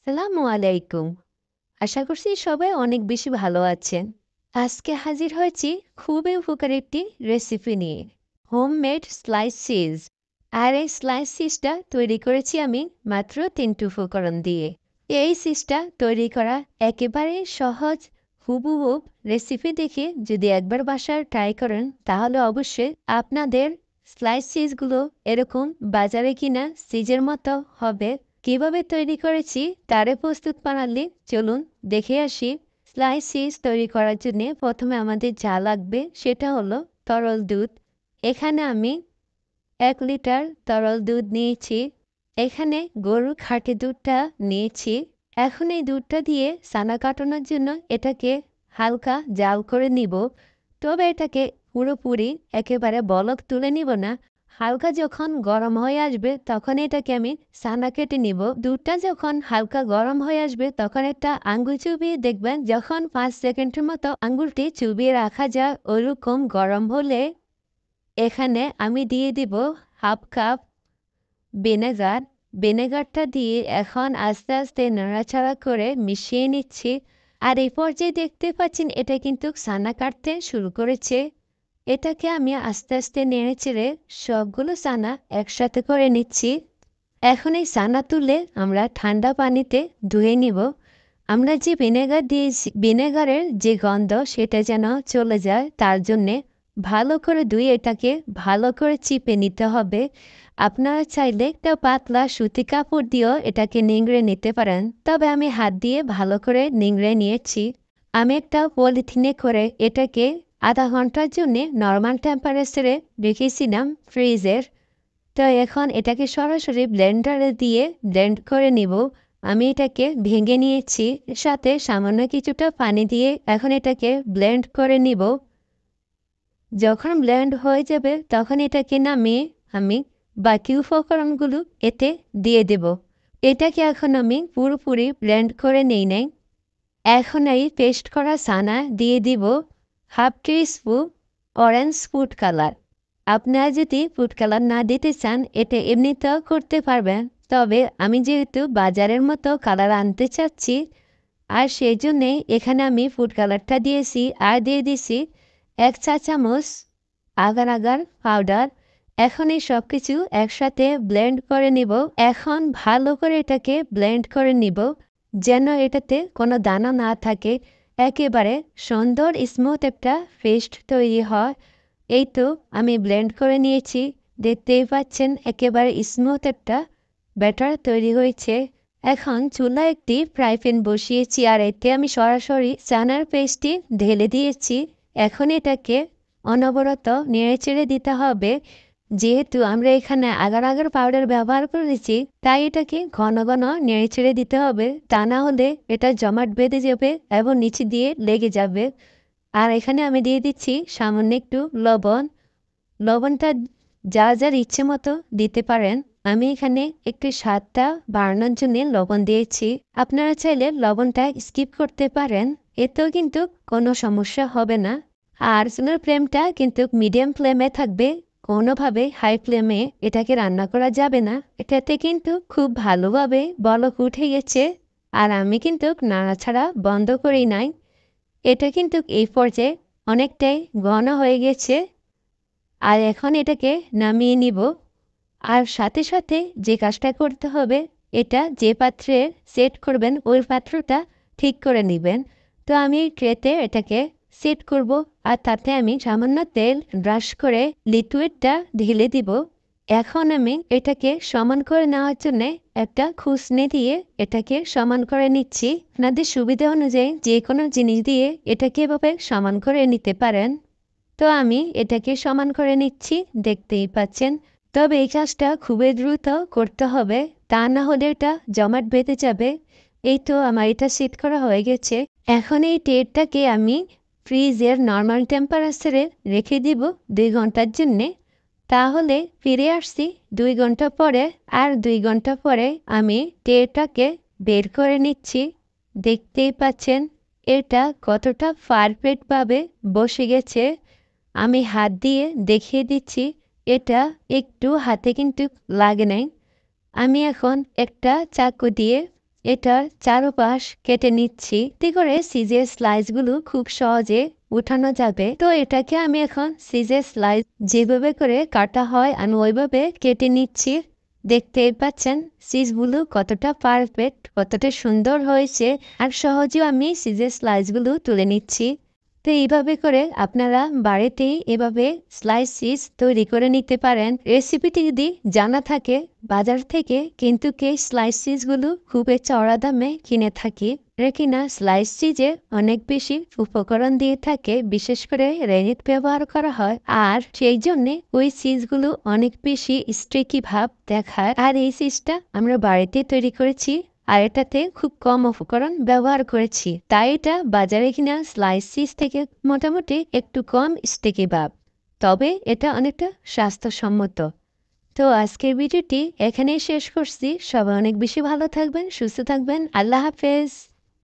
আসসালামু আলাইকুম। আশা করছি সবাই অনেক বেশি ভালো আছেন। আজকে হাজির হয়েছি খুবই উপকারী একটি রেসিপি নিয়ে, হোমমেড স্লাইস চিজ। আর এই স্লাইস চিজটা তৈরি করেছি আমি মাত্র ৩টি উপকরণ দিয়ে। এই চিজটা তৈরি করা একেবারে সহজ। হুবহুব রেসিপি দেখে যদি একবার বাসায় ট্রাই করেন তাহলে অবশ্যই আপনাদের স্লাইস চিজগুলো এরকম বাজারে কিনা চিজের মতো হবে। কিভাবে তৈরি করেছি তারে প্রস্তুত বানালে চলুন দেখে আসি। স্লাইস চিজ তৈরি করার জন্য প্রথমে আমাদের যা লাগবে সেটা হলো তরল দুধ। এখানে আমি ১ লিটার তরল দুধ নিয়েছি। এখানে গরুর খাঁটি দুধটা নিয়েছি। এখন এই দুধটা দিয়ে ছানা কাটানোর জন্য এটাকে হালকা জাল করে নিব। তবে এটাকে পুরোপুরি একেবারে বলক তুলে নিব না। হালকা যখন গরম হয়ে আসবে তখন এটাকে আমি ছানা কেটে নিব। দুধটা যখন হালকা গরম হয়ে আসবে তখন একটা আঙ্গুল চুবিয়ে দেখবেন, যখন ৫ সেকেন্ডের মতো আঙ্গুলটি চুবিয়ে রাখা যায় ওরকম গরম হলে এখানে আমি দিয়ে দিব হাফ কাপ ভিনেগার। ভিনেগারটা দিয়ে এখন আস্তে আস্তে নাড়াচাড়া করে মিশিয়ে নিচ্ছি। আর এই পর্যায়ে দেখতে পাচ্ছেন এটা কিন্তু ছানা কাটতে শুরু করেছে। এটাকে আমি আস্তে আস্তে নেড়ে চেড়ে সবগুলো ছানা একসাথে করে নিচ্ছি। এখন এই ছানা তুলে আমরা ঠান্ডা পানিতে ধুয়ে নিব। আমরা যে ভিনেগার দিয়েছি, ভিনেগারের যে গন্ধ সেটা যেন চলে যায় তার জন্যে ভালো করে ধুয়ে এটাকে ভালো করে চিপে নিতে হবে। আপনারা চাইলে একটা পাতলা সুতি কাপড় দিয়েও এটাকে নিংড়ে নিতে পারেন, তবে আমি হাত দিয়ে ভালো করে নিংড়ে নিয়েছি। আমি একটা পলিথিনে করে এটাকে আধা ঘন্টার জন্যে নর্মাল টেম্পারেচারে রেখেছিলাম ফ্রিজের। তো এখন এটাকে সরাসরি ব্লেন্ডারে দিয়ে ব্লেন্ড করে নিব। আমি এটাকে ভেঙে নিয়েছি, সাথে সামান্য কিছুটা পানি দিয়ে এখন এটাকে ব্লেন্ড করে নিব। যখন ব্লেন্ড হয়ে যাবে তখন এটাকে নামিয়ে আমি বাকি উপকরণগুলো এতে দিয়ে দেব। এটাকে এখন আমি পুরোপুরি ব্লেন্ড করে নেই নাই। এখন এই পেস্ট করা ছানা দিয়ে দিব half teaspoon orange food colour. আপনারা যদি ফুড কালার না দিতে চান এটা এমনিতেও করতে পারবেন, তবে আমি যেহেতু বাজারের মতো কালার আনতে চাচ্ছি আর সেই জন্যে এখানে আমি ফুড কালারটা দিয়েছি। আর দিয়ে দিছি ১ চা চামচ আগার আগার পাউডার। এখন এই সব কিছু একসাথে ব্লেন্ড করে নিব। এখন ভালো করে এটাকে ব্লেন্ড করে নিব যেন এটাতে কোনো দানা না থাকে। একেবারে সুন্দর স্মুথ একটা পেস্ট তৈরি হয়। এই তো আমি ব্লেন্ড করে নিয়েছি। দেখতেই পাচ্ছেন একেবারে স্মুথ একটা ব্যাটার তৈরি হয়েছে। এখন চুলায় একটি ফ্রাই প্যান বসিয়েছি আর এতে আমি সরাসরি চানার পেস্টটি ঢেলে দিয়েছি। এখন এটাকে অনবরত নেড়েচেড়ে দিতে হবে। যেহেতু আমরা এখানে আগার আগার পাউডার ব্যবহার করেছি তাই এটাকে ঘন ঘন নেড়েচেড়ে দিতে হবে, তা না হলে এটা জমাট বেঁধে যাবে এবং নিচে দিয়ে লেগে যাবে। আর এখানে আমি দিয়ে দিচ্ছি সামান্য একটু লবণ। লবণটা যার যার ইচ্ছে মতো দিতে পারেন। আমি এখানে একটু স্বাদটা বাড়ানোর জন্য লবণ দিয়েছি। আপনারা চাইলে লবণটা স্কিপ করতে পারেন, এতেও কিন্তু কোনো সমস্যা হবে না। আর চুলার ফ্লেমটা কিন্তু মিডিয়াম ফ্লেমে থাকবে, কোনোভাবে হাই ফ্লেমে এটাকে রান্না করা যাবে না। এটাতে কিন্তু খুব ভালোভাবে বলক উঠে গেছে আর আমি কিন্তু নাড়াছাড়া বন্ধ করি নাই। এটা কিন্তু এই পর্যায়ে অনেকটাই ঘন হয়ে গেছে। আর এখন এটাকে নামিয়ে নিব। আর সাথে সাথে যে কাজটা করতে হবে, এটা যে পাত্রে সেট করবেন ওই পাত্রটা ঠিক করে নেবেন। তো আমি ট্রেতে এটাকে সেট করব আর তাতে আমি সামান্য তেল ব্রাশ করে লিকুইডটা ঢেলে দিব। এখন আমি এটাকে সমান করে নেওয়ার জন্য একটা খুসনি দিয়ে এটাকে সমান করে নিচ্ছি। আপনাদের সুবিধা অনুযায়ী যে কোনো জিনিস দিয়ে এটাকে এভাবে সমান করে নিতে পারেন। তো আমি এটাকে সমান করে নিচ্ছি, দেখতেই পাচ্ছেন। তবে এই কাজটা খুবই দ্রুত করতে হবে, তা না হলে এটা জমাট বেঁধে যাবে। এই তো আমার এটা সেট করা হয়ে গেছে। এখন এই ট্রেটাকে আমি ফ্রিজের নর্মাল টেম্পারেচারে রেখে দিব ২ ঘন্টার জন্যে। তাহলে ফিরে আসছি ২ ঘন্টা পরে। আর ২ ঘন্টা পরে আমি ট্রেটাকে বের করে নিচ্ছি। দেখতেই পাচ্ছেন এটা কতটা পারফেক্টভাবে বসে গেছে। আমি হাত দিয়ে দেখিয়ে দিচ্ছি, এটা একটু হাতে কিন্তু লাগে নাই। আমি এখন একটা চাকু দিয়ে এটার চারপাশ কেটে নিচ্ছি। এতে করে চিজের স্লাইসগুলো খুব সহজে উঠানো যাবে। তো এটাকে আমি এখন চিজের স্লাইস যেভাবে করে কাটা হয় আমি ওইভাবে কেটে নিচ্ছি। দেখতেই পাচ্ছেন চিজগুলো কতটা পারফেক্ট, কতটা সুন্দর হয়েছে। আর সহজেও আমি চিজের স্লাইসগুলো তুলে নিচ্ছি। তো এইভাবে করে আপনারা বাড়িতেই এভাবে স্লাইস চিজ তৈরি করে নিতে পারেন। রেসিপিটি যদি জানা থাকে, বাজার থেকে কিন্তু স্লাইস চিজগুলো খুবই চড়া দামে কিনে থাকি। কিনা স্লাইস চিজে অনেক বেশি উপকরণ দিয়ে থাকে, বিশেষ করে রেনিট ব্যবহার করা হয়। আর সেই জন্যে ওই চিজগুলো অনেক বেশি স্টিকি ভাব দেখায়। আর এই চিজটা আমরা বাড়িতে তৈরি করেছি, আর এটাতে খুব কম উপকরণ ব্যবহার করেছি, তাই এটা বাজারে কিনা স্লাইস চিজ থেকে মোটামুটি একটু কম স্টিকি ভাব, তবে এটা অনেকটা স্বাস্থ্যসম্মত। তো আজকের ভিডিওটি এখানেই শেষ করছি। সবাই অনেক বেশি ভালো থাকবেন, সুস্থ থাকবেন। আল্লাহ হাফেজ।